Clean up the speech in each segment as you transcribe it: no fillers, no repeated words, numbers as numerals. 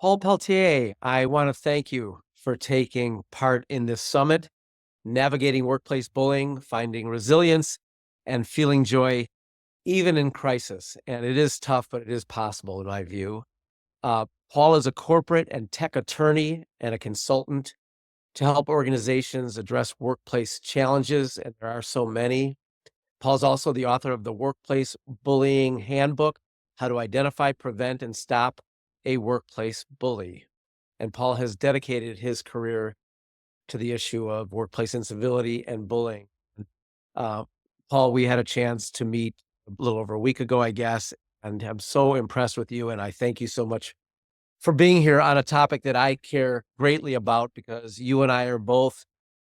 Paul Pelletier, I want to thank you for taking part in this summit, navigating workplace bullying, finding resilience, and feeling joy even in crisis. And it is tough, but it is possible in my view. Paul is a corporate and tech attorney and a consultant to help organizations address workplace challenges, and there are so many. Paul's also the author of the Workplace Bullying Handbook: How to Identify, Prevent, and Stop a Workplace Bully. And Paul has dedicated his career to the issue of workplace incivility and bullying. Uh, Paul, we had a chance to meet a little over a week ago, I guess, and I'm so impressed with you. And I thank you so much for being here on a topic that I care greatly about, because you and I are both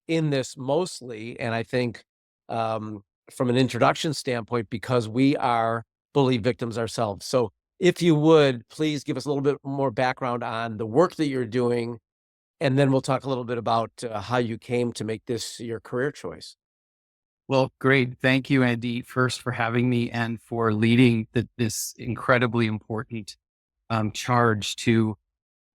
in this mostly. And I think from an introduction standpoint, because we are bully victims ourselves. So if you would, please give us a little bit more background on the work that you're doing, and then we'll talk a little bit about how you came to make this your career choice. Well, great. Thank you, Andy, first for having me and for leading this incredibly important charge to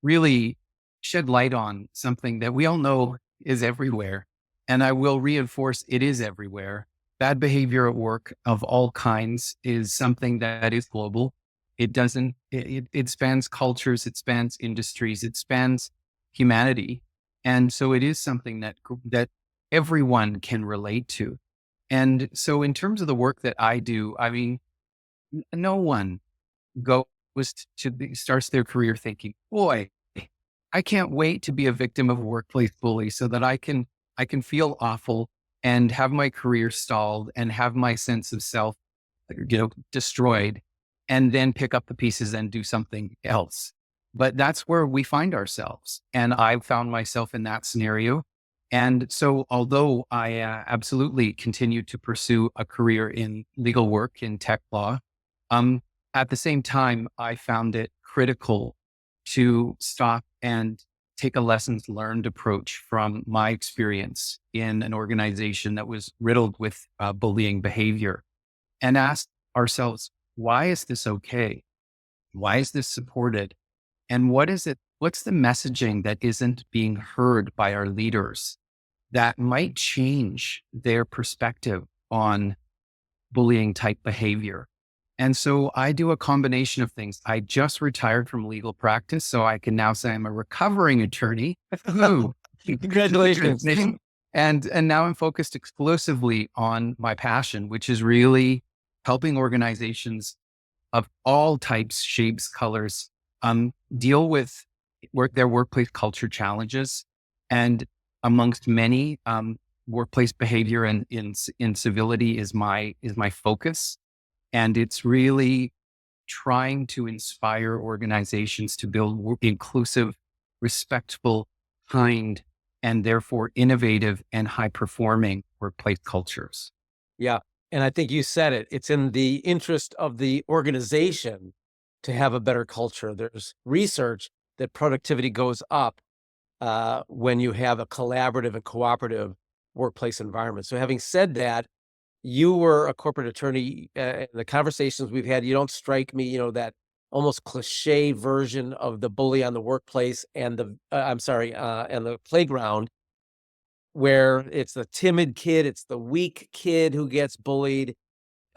really shed light on something that we all know is everywhere. And I will reinforce it is everywhere. Bad behavior at work of all kinds is something that is global. It doesn't, it spans cultures, it spans industries, it spans humanity. And so it is something that everyone can relate to. And so in terms of the work that I do, I mean, no one goes starts their career thinking, boy, I can't wait to be a victim of a workplace bully so that I can feel awful and have my career stalled and have my sense of self, destroyed, and then pick up the pieces and do something else. But that's where we find ourselves. And I found myself in that scenario. And so, although I absolutely continue to pursue a career in legal work in tech law, um, at the same time, I found it critical to stop and take a lessons learned approach from my experience in an organization that was riddled with bullying behavior, and ask ourselves, why is this okay? Why is this supported? And what's the messaging that isn't being heard by our leaders that might change their perspective on bullying type behavior? And so I do a combination of things. I just retired from legal practice, so I can now say I'm a recovering attorney. Ooh. Congratulations. And now I'm focused exclusively on my passion, which is really helping organizations of all types, shapes, colors, deal with their workplace culture challenges. And amongst many, workplace behavior and incivility is my focus. And it's really trying to inspire organizations to build inclusive, respectful, kind, and therefore innovative and high performing workplace cultures. Yeah. And I think you said it. It's in the interest of the organization to have a better culture. There's research that productivity goes up when you have a collaborative and cooperative workplace environment. So having said that, you were a corporate attorney. The conversations we've had, you don't strike me, that almost cliche version of the bully on the workplace and and the playground, where it's the timid kid, it's the weak kid who gets bullied.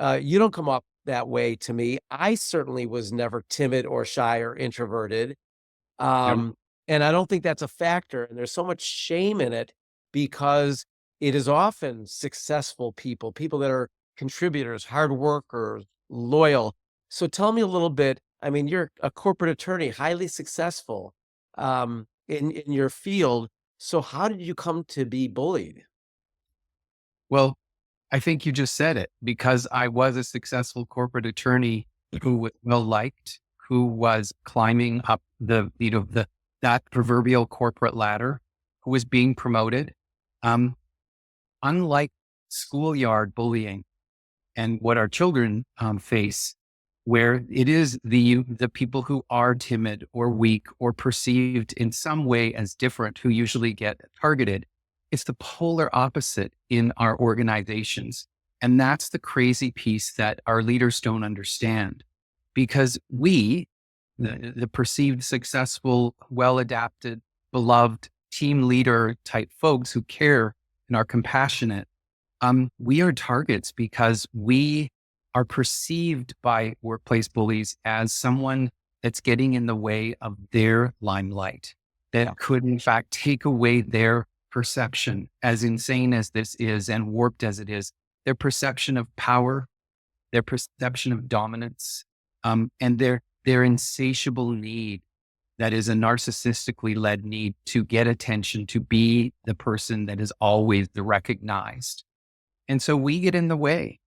You don't come up that way to me. I certainly was never timid or shy or introverted. Yep. Um, and I don't think that's a factor. And there's so much shame in it, because it is often successful people that are contributors, hard workers, loyal. So tell me a little bit. I mean, you're a corporate attorney, highly successful in your field. So how did you come to be bullied? Well, I think you just said it, because I was a successful corporate attorney who was well liked, who was climbing up that proverbial corporate ladder, who was being promoted. Um, Unlike schoolyard bullying and what our children face, where it is the people who are timid or weak or perceived in some way as different who usually get targeted. It's the polar opposite in our organizations. And that's the crazy piece that our leaders don't understand, because we, the perceived successful, well adapted, beloved team leader type folks who care and are compassionate, we are targets because we are perceived by workplace bullies as someone that's getting in the way of their limelight, that could in fact take away their perception, as insane as this is and warped as it is, their perception of power, their perception of dominance, and their insatiable need that is a narcissistically led need to get attention, to be the person that is always the recognized. And so we get in the way.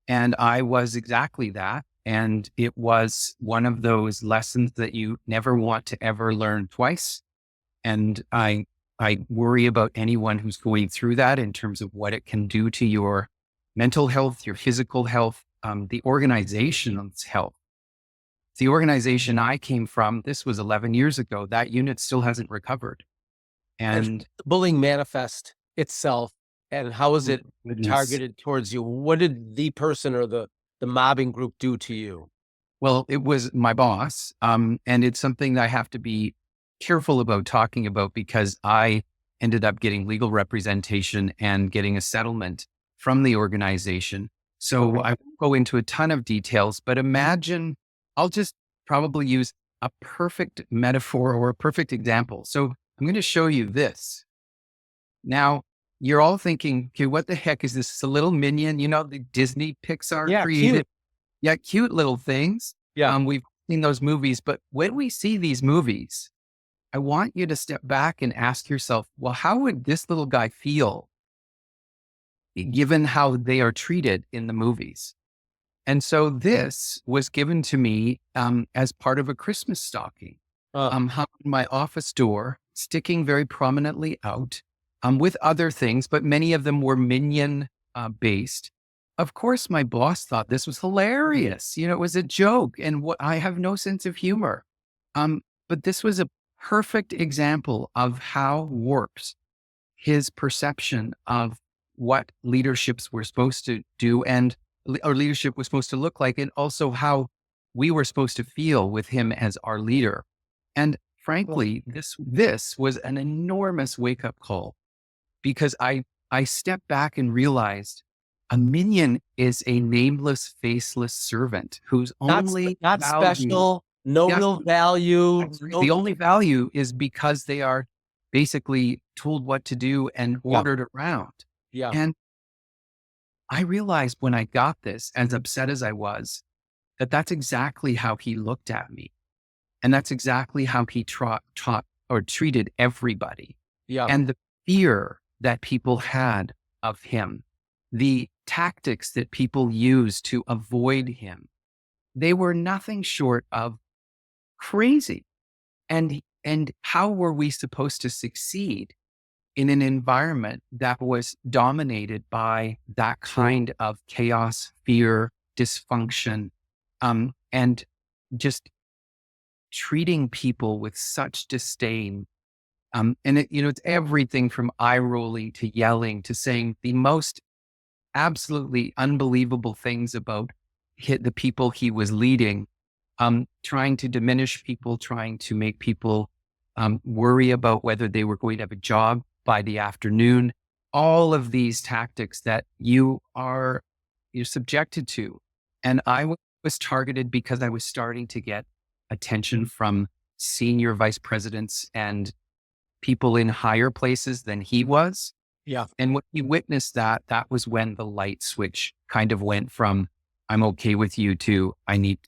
And I was exactly that. And it was one of those lessons that you never want to ever learn twice. And I worry about anyone who's going through that in terms of what it can do to your mental health, your physical health, the organization's health. The organization I came from, this was 11 years ago, that unit still hasn't recovered. And the bullying manifest itself, and how is it targeted towards you? What did the person or the mobbing group do to you? Well, it was my boss. And it's something that I have to be careful about talking about because I ended up getting legal representation and getting a settlement from the organization. So I won't go into a ton of details, but imagine, I'll just probably use a perfect metaphor or a perfect example. So I'm going to show you this. Now, you're all thinking, okay, what the heck is this? It's a little minion, the Disney Pixar created. Cute. Yeah, cute little things. Yeah. We've seen those movies, but when we see these movies, I want you to step back and ask yourself, well, how would this little guy feel given how they are treated in the movies? And so this was given to me as part of a Christmas stocking, hung on my office door, sticking very prominently out with other things, but many of them were minion based. Of course, my boss thought this was hilarious. It was a joke, and I have no sense of humor. But this was a perfect example of how warped his perception of what leaderships were supposed to do and our leadership was supposed to look like, and also how we were supposed to feel with him as our leader. And frankly, this was an enormous wake up call because I stepped back and realized a minion is a nameless, faceless servant who's only not special, no real value. The only value is because they are basically told what to do and ordered around. Yeah. And I realized when I got this, as upset as I was, that that's exactly how he looked at me. And that's exactly how he taught or treated everybody. Yeah. And the fear that people had of him, the tactics that people used to avoid him, they were nothing short of crazy. And how were we supposed to succeed in an environment that was dominated by that kind of chaos, fear, dysfunction, and just treating people with such disdain? And it's everything from eye rolling to yelling to saying the most absolutely unbelievable things about the people he was leading, trying to diminish people, trying to make people worry about whether they were going to have a job by the afternoon, all of these tactics that you're subjected to. And I was targeted because I was starting to get attention from senior vice presidents and people in higher places than he was. Yeah. And when he witnessed that was when the light switch kind of went from I'm okay with you to I need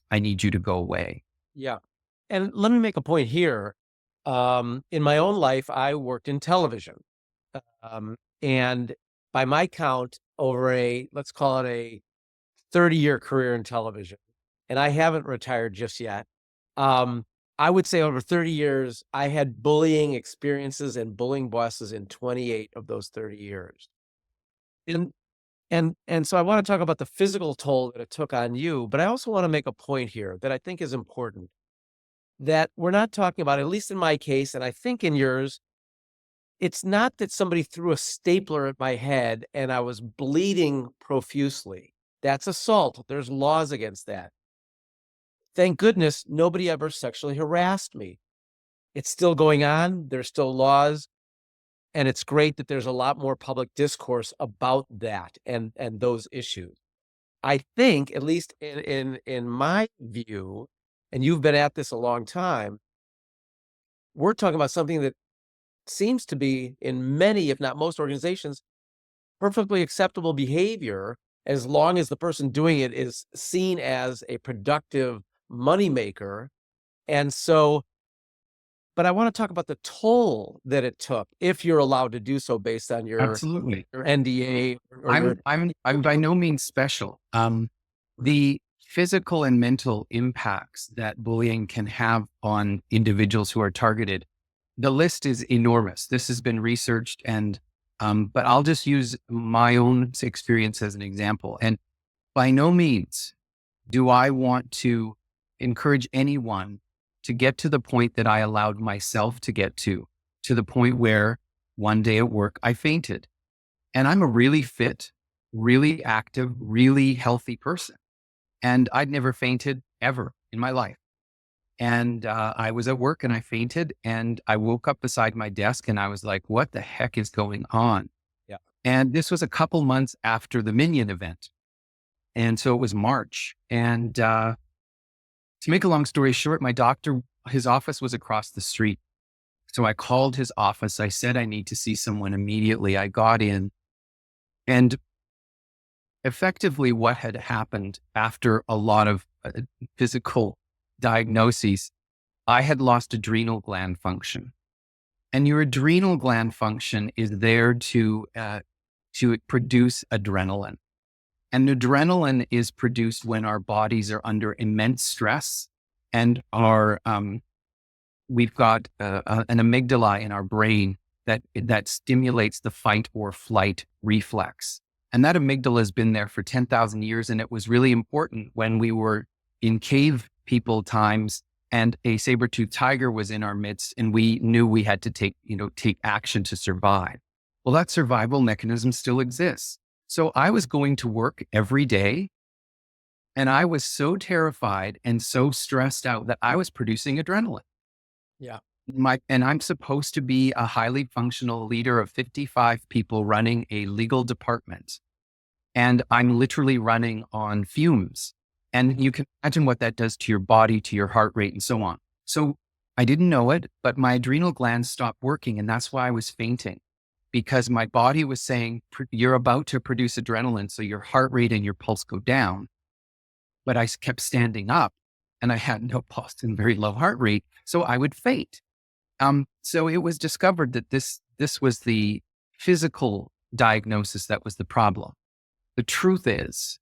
you to go away. Yeah. And let me make a point here. In my own life, I worked in television. And by my count, over let's call it a 30-year career in television, and I haven't retired just yet. I would say over 30 years, I had bullying experiences and bullying bosses in 28 of those 30 years. And so I want to talk about the physical toll that it took on you, but I also want to make a point here that I think is important, that we're not talking about, at least in my case, and I think in yours, it's not that somebody threw a stapler at my head and I was bleeding profusely. That's assault. There's laws against that. thank goodness nobody ever sexually harassed me. It's still going on. There's still laws. And it's great that there's a lot more public discourse about that and those issues. I think, at least in my view, and you've been at this a long time, we're talking about something that seems to be in many, if not most organizations, perfectly acceptable behavior as long as the person doing it is seen as a productive moneymaker. And so, but I want to talk about the toll that it took, if you're allowed to do so based on Absolutely. your NDA or your. I'm by no means special. The physical and mental impacts that bullying can have on individuals who are targeted, the list is enormous. This has been researched, and but I'll just use my own experience as an example. And by no means do I want to encourage anyone to get to the point that I allowed myself to get to the point where one day at work I fainted. And I'm a really fit, really active, really healthy person. And I'd never fainted ever in my life. And I was at work and I fainted and I woke up beside my desk and I was like, what the heck is going on? Yeah. And this was a couple months after the Minion event. And so it was March. And to make a long story short, my doctor, his office was across the street. So I called his office. I said, I need to see someone immediately. I got in, and effectively what had happened after a lot of physical diagnoses, I had lost adrenal gland function. And your adrenal gland function is there to produce adrenaline. And adrenaline is produced when our bodies are under immense stress and we've got an amygdala in our brain that stimulates the fight or flight reflex. And that amygdala has been there for 10,000 years. And it was really important when we were in cave people times and a saber-toothed tiger was in our midst and we knew we had to take action to survive. Well, that survival mechanism still exists. So I was going to work every day and I was so terrified and so stressed out that I was producing adrenaline. Yeah. And I'm supposed to be a highly functional leader of 55 people running a legal department. And I'm literally running on fumes. And you can imagine what that does to your body, to your heart rate, and so on. So I didn't know it, but my adrenal glands stopped working. And that's why I was fainting, because my body was saying, you're about to produce adrenaline. So your heart rate and your pulse go down. But I kept standing up and I had no pulse and very low heart rate. So I would faint. So it was discovered that this was the physical diagnosis that was the problem. The truth is,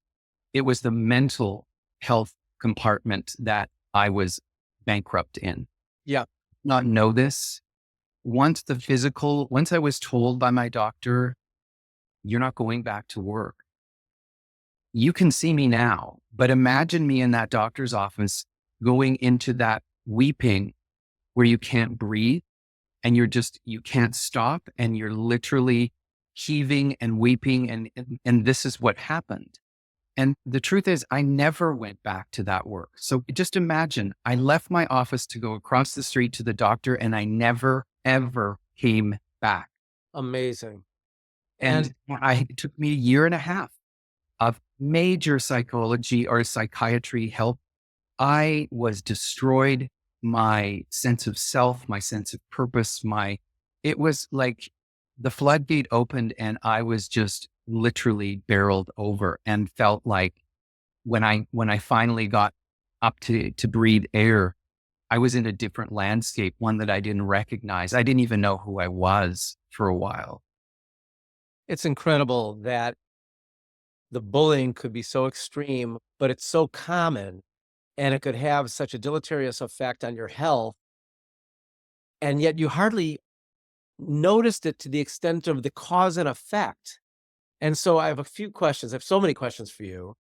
it was the mental health compartment that I was bankrupt in. Yeah. Not know this. Once I was told by my doctor, you're not going back to work. You can see me now, but imagine me in that doctor's office going into that weeping where you can't breathe and you can't stop and you're literally heaving and weeping. And this is what happened. And the truth is, I never went back to that work. So just imagine, I left my office to go across the street to the doctor and I never, ever came back. Amazing. And it took me a year and a half of major psychology or psychiatry help. I was destroyed. My sense of self, my sense of purpose, it was like the floodgate opened and I was just literally barreled over and felt like when I finally got up to breathe air, I was in a different landscape, one that I didn't recognize. I didn't even know who I was for a while. It's incredible that the bullying could be so extreme, but it's so common and it could have such a deleterious effect on your health. And yet you hardly noticed it to the extent of the cause and effect. And so I have a few questions. I have so many questions for you.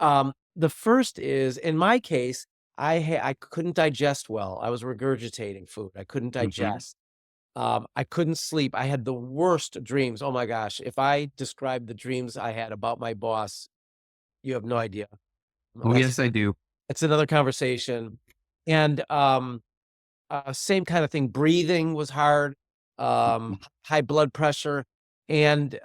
The first is, in my case, I couldn't digest well. I was regurgitating food. I couldn't digest. I couldn't sleep. I had the worst dreams. Oh my gosh. If I describe the dreams I had about my boss, you have no idea. Oh, yes, I do. It's another conversation. And same kind of thing. Breathing was hard, high blood pressure. And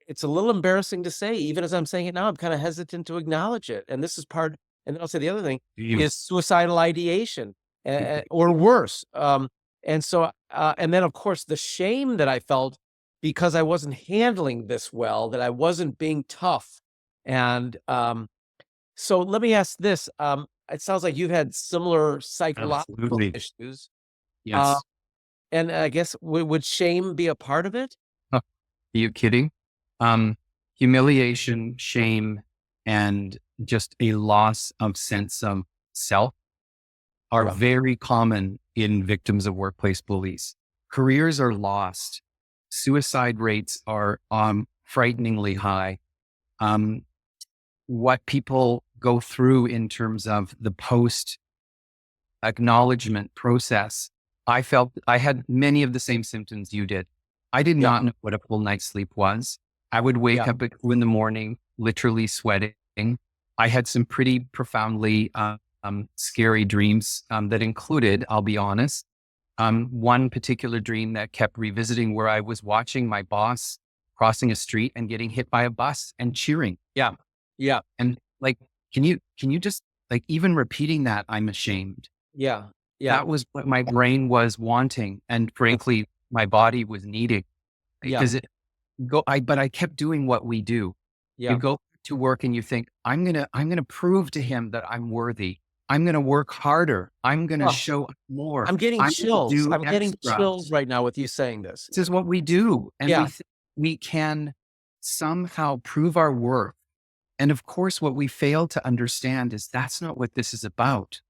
it's a little embarrassing to say, even as I'm saying it now, I'm kind of hesitant to acknowledge it. And this is part, and then I'll say the other thing You- is suicidal ideation, or worse. And so, and then of course, the shame that I felt because I wasn't handling this well, that I wasn't being tough. And so let me ask this. It sounds like you've had similar psychological Absolutely. issues. Uh, Yes. and I guess would shame be a part of it? Huh. Are you kidding? Humiliation, shame, and just a loss of sense of self are Yeah. very common in victims of workplace bullies. Careers are lost. Suicide rates are frighteningly high. Um, what people go through in terms of the post acknowledgement process, I felt I had many of the same symptoms you did. I did Yeah. not know what a full night's sleep was. I would wake Yeah. up at 2 in the morning, literally sweating. I had some pretty profoundly scary dreams that included, I'll be honest, one particular dream that kept revisiting where I was watching my boss crossing a street and getting hit by a bus and cheering. Yeah. Yeah. And like, can you just like even repeating that, I'm ashamed. Yeah. Yeah. That was what my brain was wanting. And frankly, my body was needing Yeah. because but I kept doing what we do. You Yeah. go to work and you think, I'm going to prove to him that I'm worthy. I'm going to work harder. I'm going to Oh, show up more. I'm getting I'm going to chills. do I'm getting extra. chills right now with you saying this. This is what we do. And Yeah. we can somehow prove our worth. And of course, what we fail to understand is that's not what this is about.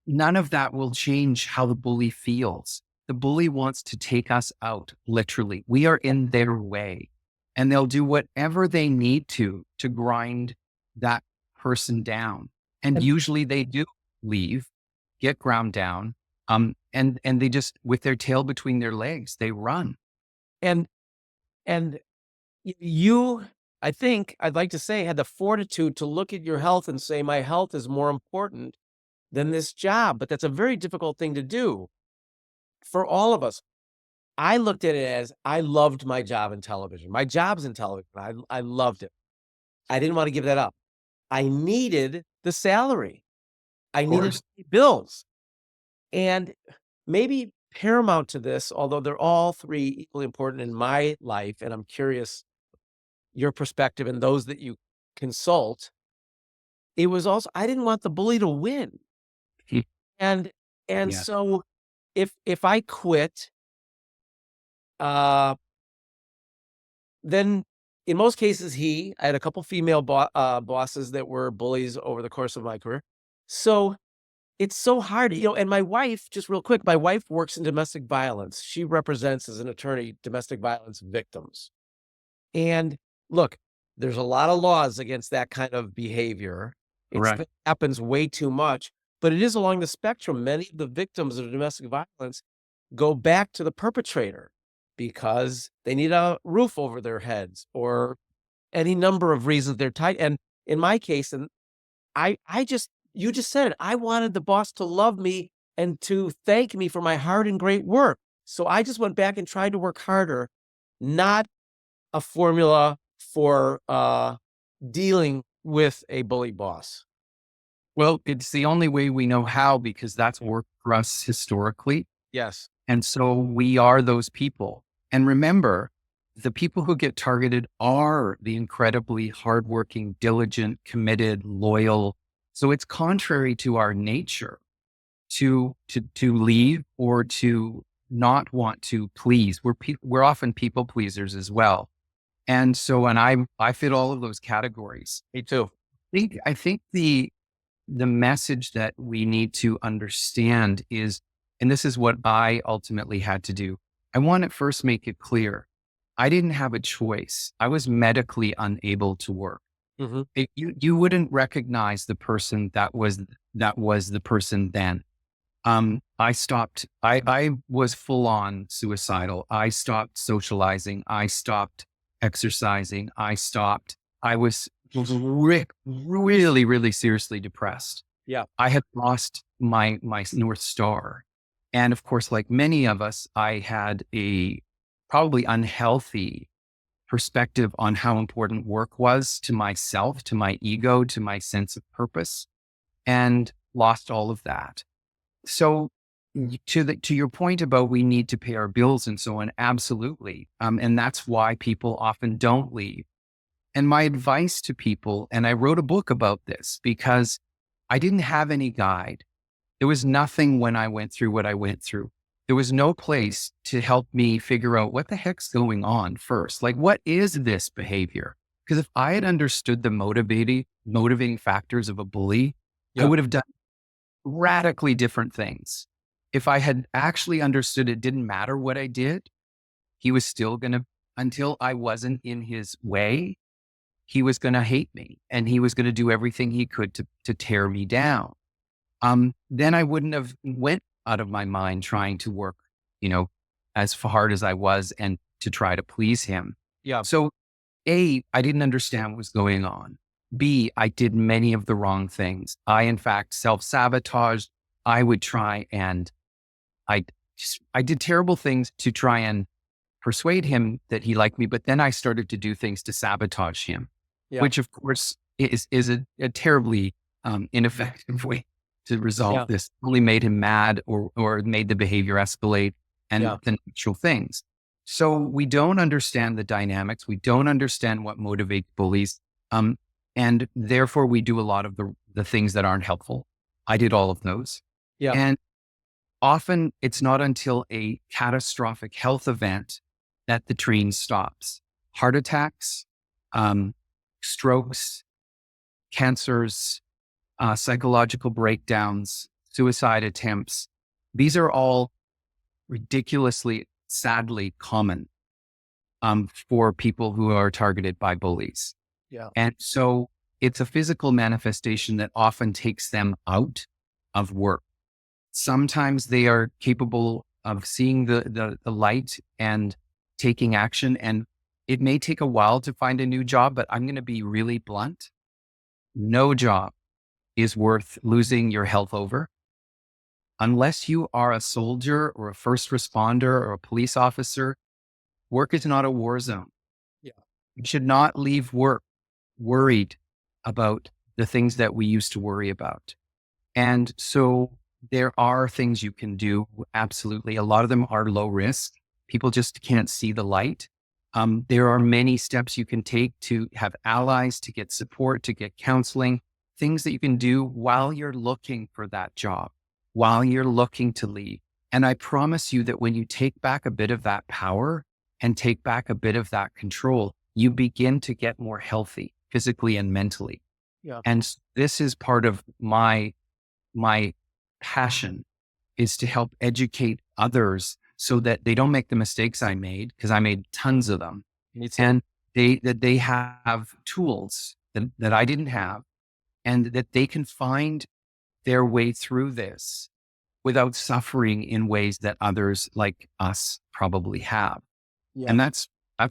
None of that will change how the bully feels. The bully wants to take us out, literally. We are in their way, and they'll do whatever they need to grind that person down. And And usually they do leave, get ground down, and they just, with their tail between their legs, they run. and and you, I think I'd like to say, had the fortitude to look at your health and say, my health is more important than this job. But that's a very difficult thing to do for all of us. I looked at it as I loved my job in television. My job's in television. I loved it. I didn't want to give that up. I needed the salary. I Of needed to course. pay bills. And maybe paramount to this, although they're all three equally important in my life, and I'm curious your perspective and those that you consult, it was also I didn't want the bully to win. And Yes. so if I quit, uh then in most cases I had a couple female bosses that were bullies over the course of my career. So it's so hard, and my wife, just real quick, my wife works in domestic violence. She represents as an attorney domestic violence victims. And look, there's a lot of laws against that kind of behavior. Correct. It happens way too much, but it is along the spectrum. Many of the victims of domestic violence go back to the perpetrator because they need a roof over their heads or any number of reasons they're tight. And in my case, and you just said it, I wanted the boss to love me and to thank me for my hard and great work. So I just went back and tried to work harder, not a formula for dealing with a bully boss. Well, it's the only way we know how because that's worked for us historically. Yes. And so we are those people. And remember, the people who get targeted are the incredibly hardworking, diligent, committed, loyal. So it's contrary to our nature to leave or to not want to please. We're often people pleasers as well. And so, and I fit all of those categories. Me too. I think the message that we need to understand is, and this is what I ultimately had to do. I want to first make it clear. I didn't have a choice. I was medically unable to work. Hmm. You wouldn't recognize the person that was the person then. I stopped. I was full on suicidal. I stopped socializing. I stopped exercising. I was really, really seriously depressed. Yeah. I had lost my North Star. And of course, like many of us, I had a probably unhealthy perspective on how important work was to myself, to my ego, to my sense of purpose, and lost all of that. So to your point about we need to pay our bills and so on, absolutely. And that's why people often don't leave. And my advice to people, and I wrote a book about this because I didn't have any guide. There was nothing when I went through what I went through. There was no place to help me figure out what the heck's going on first. Like, what is this behavior? Because if I had understood the motivating factors of a bully, I Yeah. would have done radically different things. If I had actually understood it didn't matter what I did, he was still going to, until I wasn't in his way, he was going to hate me and he was going to do everything he could to tear me down. Then I wouldn't have went out of my mind trying to work, you know, as hard as I was and to try to please him. Yeah. So A, I didn't understand what was going on. B, I did many of the wrong things. I, in fact, self-sabotaged. I would try and I I did terrible things to try and persuade him that he liked me, but then I started to do things to sabotage him, Yeah. which of course is a terribly ineffective way to resolve Yeah. this. Only made him mad or made the behavior escalate and Yeah. the natural things. So we don't understand the dynamics. We don't understand what motivates bullies. Um, and therefore we do a lot of the things that aren't helpful. I did all of those. Yeah. And often it's not until a catastrophic health event that the train stops. Heart attacks, um, strokes, cancers, psychological breakdowns, suicide attempts. These are all ridiculously, sadly common for people who are targeted by bullies. Yeah. And so it's a physical manifestation that often takes them out of work. Sometimes they are capable of seeing the light and taking action. And it may take a while to find a new job, but I'm going to be really blunt. No job is worth losing your health over unless you are a soldier or a first responder or a police officer. Work is not a war zone. Yeah. You should not leave work worried about the things that we used to worry about. And so there are things you can do. Absolutely. A lot of them are low risk. People just can't see the light. There are many steps you can take to have allies, to get support, to get counseling, things that you can do while you're looking for that job, while you're looking to leave. And I promise you that when you take back a bit of that power and take back a bit of that control, you begin to get more healthy physically and mentally. Yeah. And this is part of my passion, is to help educate others so that they don't make the mistakes I made, because I made tons of them. Me too. And they have tools that I didn't have, and that they can find their way through this without suffering in ways that others like us probably have. Yeah. And that's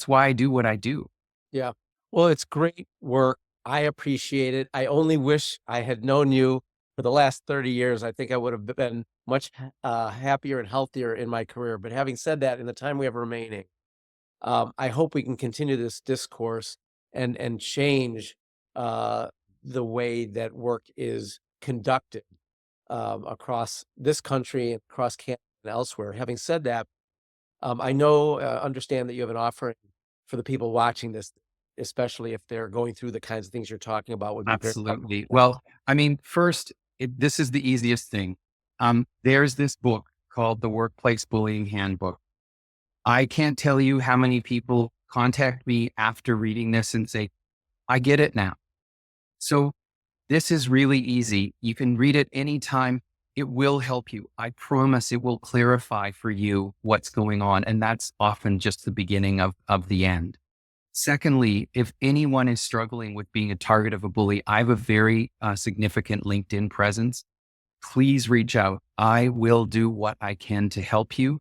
why I do what I do. Yeah. Well, it's great work. I appreciate it. I only wish I had known you for the last 30 years. I think I would have been much happier and healthier in my career. But having said that, in the time we have remaining, I hope we can continue this discourse and change the way that work is conducted across this country and across Canada and elsewhere. Having said that, I know, understand that you have an offering for the people watching this, especially if they're going through the kinds of things you're talking about, would be very helpful. Absolutely. Well, I mean, first, this is the easiest thing. There's this book called The Workplace Bullying Handbook. I can't tell you how many people contact me after reading this and say, I get it now. So this is really easy. You can read it anytime. It will help you. I promise it will clarify for you what's going on. And that's often just the beginning of the end. Secondly, if anyone is struggling with being a target of a bully, I have a very significant LinkedIn presence. Please reach out. I will do what I can to help you.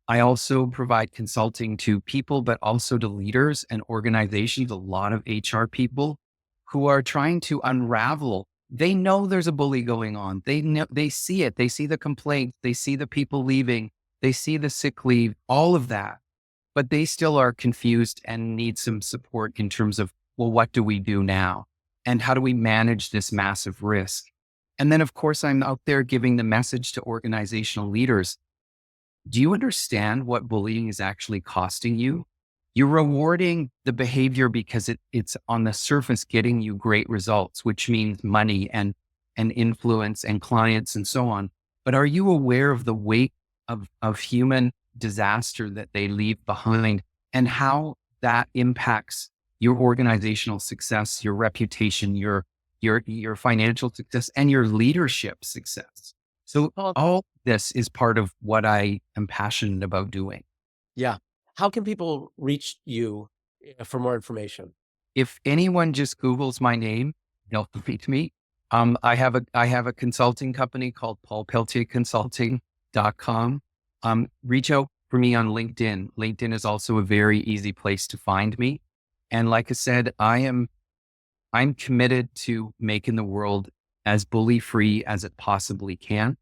I also provide consulting to people, but also to leaders and organizations, a lot of HR people who are trying to unravel they know there's a bully going on. They know, they see it. They see the complaints. They see the people leaving. They see the sick leave, all of that, but they still are confused and need some support in terms of, well, what do we do now? And how do we manage this massive risk? And then, of course, I'm out there giving the message to organizational leaders. Do you understand what bullying is actually costing you? You're rewarding the behavior because it's on the surface getting you great results, which means money and influence and clients and so on. But are you aware of the weight of human disaster that they leave behind and how that impacts your organizational success, your reputation, your financial success, and your leadership success? So Paul, all this is part of what I am passionate about doing. yeah. How can people reach you for more information? If anyone just Googles my name, they'll meet me. I have a consulting company called paulpelletier.com. Reach out for me on LinkedIn. LinkedIn is also a very easy place to find me. And like I said, I'm committed to making the world as bully free as it possibly can.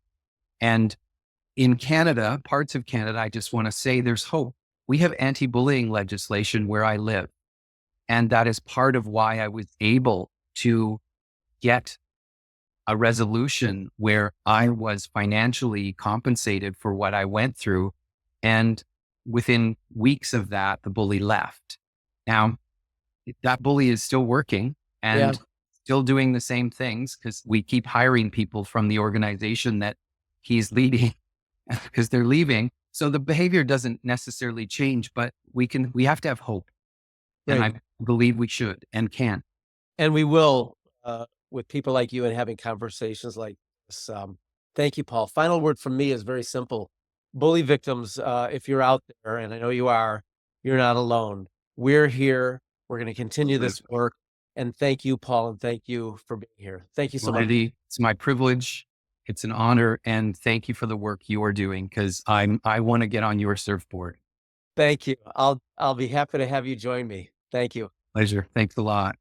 And in Canada, parts of Canada, I just want to say there's hope. We have anti-bullying legislation where I live. And that is part of why I was able to get a resolution where I was financially compensated for what I went through. And within weeks of that, the bully left. Now, that bully is still working Yeah, and still doing the same things because we keep hiring people from the organization that he's leading because they're leaving. So the behavior doesn't necessarily change, but we have to have hope. And great. I believe we should and can. And we will, with people like you and having conversations like this. Thank you, Paul. Final word from me is very simple. Bully victims, if you're out there, and I know you are, you're not alone. We're here. We're going to continue this work. And thank you, Paul, and thank you for being here. Thank you so Well, much. Andy, it's my privilege. It's an honor. And thank you for the work you are doing because I want to get on your surfboard. Thank you. I'll be happy to have you join me. Thank you. Pleasure. Thanks a lot.